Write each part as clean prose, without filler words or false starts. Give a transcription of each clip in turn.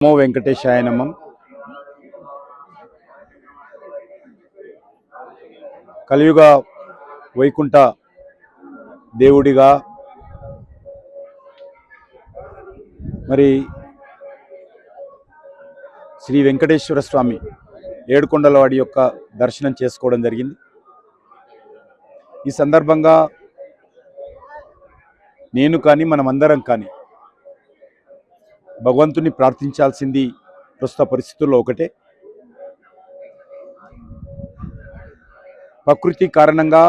నమో వెంకటేశాయ నమః. కలియుగ వైకుంఠ దేవుడిగా మరి శ్రీ వెంకటేశ్వర స్వామి ఏడుకొండలవాడి యొక్క దర్శనం చేసుకోవడం జరిగింది. ఈ సందర్భంగా నేను కానీ మనమందరం కానీ భగవంతుని ప్రార్థించాల్సింది ప్రస్తుత పరిస్థితుల్లో ఒకటే. ప్రకృతి కారణంగా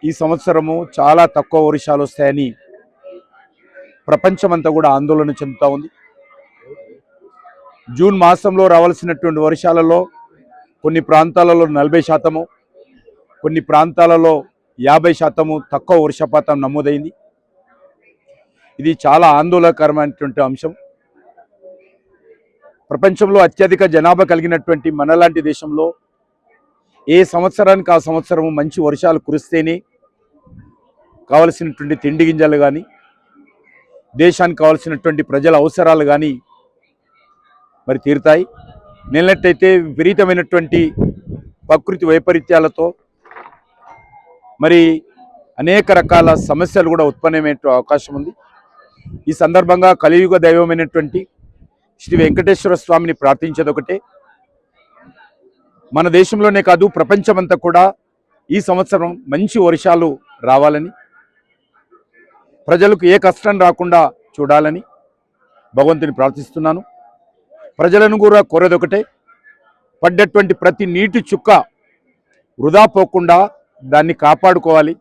ఈ సంవత్సరము చాలా తక్కువ వర్షాలు వస్తాయని ప్రపంచమంతా కూడా ఆందోళన చెందుతూ ఉంది. జూన్ మాసంలో రావాల్సినటువంటి వర్షాలలో కొన్ని ప్రాంతాలలో 40%, కొన్ని ప్రాంతాలలో 50% తక్కువ వర్షపాతం నమోదైంది. ఇది చాలా ఆందోళనకరమైనటువంటి అంశం. ప్రపంచంలో అత్యధిక జనాభా కలిగినటువంటి మనలాంటి దేశంలో ఏ సంవత్సరానికి ఆ సంవత్సరం మంచి వర్షాలు కురిస్తేనే కావలసినటువంటి తిండి గింజలు కానీ, దేశానికి కావలసినటువంటి ప్రజల అవసరాలు కానీ మరి తీరుతాయి. నెలనట్టయితే విపరీతమైనటువంటి ప్రకృతి వైపరీత్యాలతో మరి అనేక రకాల సమస్యలు కూడా ఉత్పన్నమయ్యే అవకాశం ఉంది. ఈ సందర్భంగా కలియుగ దైవమైనటువంటి శ్రీ వెంకటేశ్వర స్వామిని ప్రార్థించేది ఒకటే. మన దేశంలోనే కాదు ప్రపంచమంతా కూడా ఈ సంవత్సరం మంచి వర్షాలు రావాలని, ప్రజలకు ఏ కష్టం రాకుండా చూడాలని భగవంతుని ప్రార్థిస్తున్నాను. ప్రజలను కూడా కోరేది ఒకటే, పడ్డటువంటి ప్రతి నీటి చుక్క వృధా పోకుండా దాన్ని కాపాడుకోవాలి.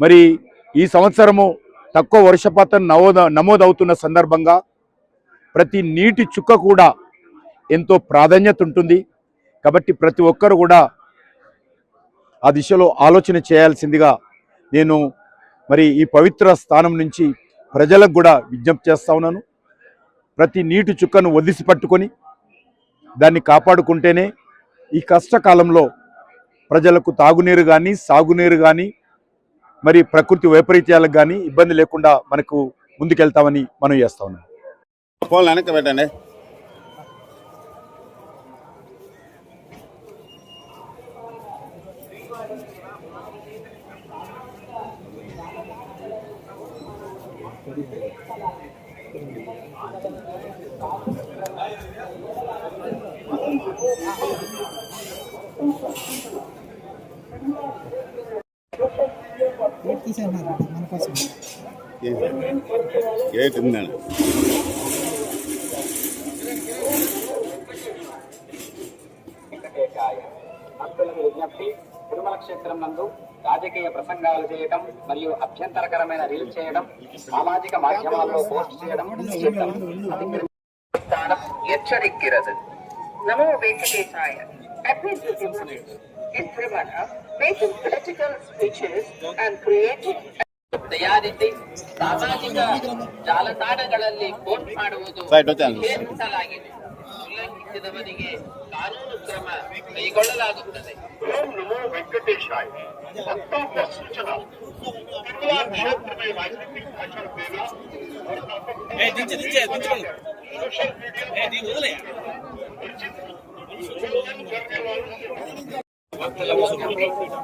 మరి ఈ సంవత్సరము తక్కువ వర్షపాతం నమోదవుతున్న సందర్భంగా ప్రతి నీటి చుక్క కూడా ఎంతో ప్రాధాన్యత ఉంటుంది. కాబట్టి ప్రతి ఒక్కరు కూడా ఆ దిశలో ఆలోచన చేయాల్సిందిగా నేను మరి ఈ పవిత్ర స్థానం నుంచి ప్రజలకు కూడా విజ్ఞప్తి చేస్తా ఉన్నాను. ప్రతి నీటి చుక్కను ఒదిసి పట్టుకొని దాన్ని కాపాడుకుంటేనే ఈ కష్టకాలంలో ప్రజలకు తాగునీరు కానీ, సాగునీరు కానీ, మరి ప్రకృతి వైపరీత్యాలకు కానీ ఇబ్బంది లేకుండా మనకు ముందుకెళ్తామని మనం చేస్తా ఉన్నాం. ఫోన్ వెనక్కి పెట్టండి. గేట్ ఉందండి. విజ్ఞప్తి: తిరుమల క్షేత్రం నందు రాజకీయ ప్రసంగాలు చేయడం మరియు అభ్యంతరకరమైన రీల్ చేయడం, సామాజిక మాధ్యమాల్లో పోస్ట్ చేయడం హెచ్చరిక్கிறது. నమో వెంకటేశాయ. ದಯಾನಿಧಿ ಸಾಮಾಜಿಕ ಜಾಲತಾಣಗಳಲ್ಲಿ ಪೋಸ್ಟ್ ಮಾಡುವುದು ನಿಷೇಧಿಸಲಾಗಿದೆ. ಉಲ್ಲಂಘಿಸಿದವರಿಗೆ ಕಾನೂನು ಕ್ರಮ ಕೈಗೊಳ್ಳಲಾಗುತ್ತದೆ. ओम नमो वेंकटेशाय। भक्तों को सूचना, तिरुमला क्षेत्र में राजनीतिक भाषण देना और सोशल मीडिया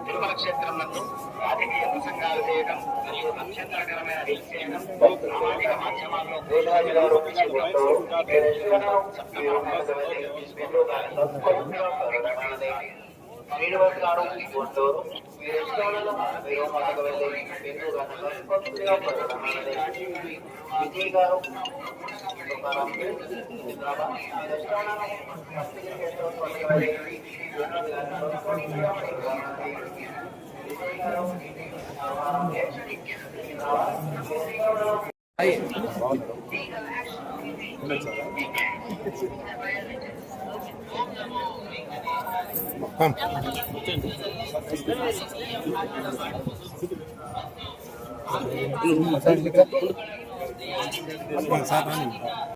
తిరుమల క్షేత్రం నందు రాజకీయ ప్రసంగాలు చేయడం మరియు అభ్యంతరకరమైన రీల్ చేయడం, సామాజిక మాధ్యమాల్లో ಶ್ರೀನಿವಾಸ ಆರೋಗ್ಯಗೊಂಡು ವಿಜಯ್ గారు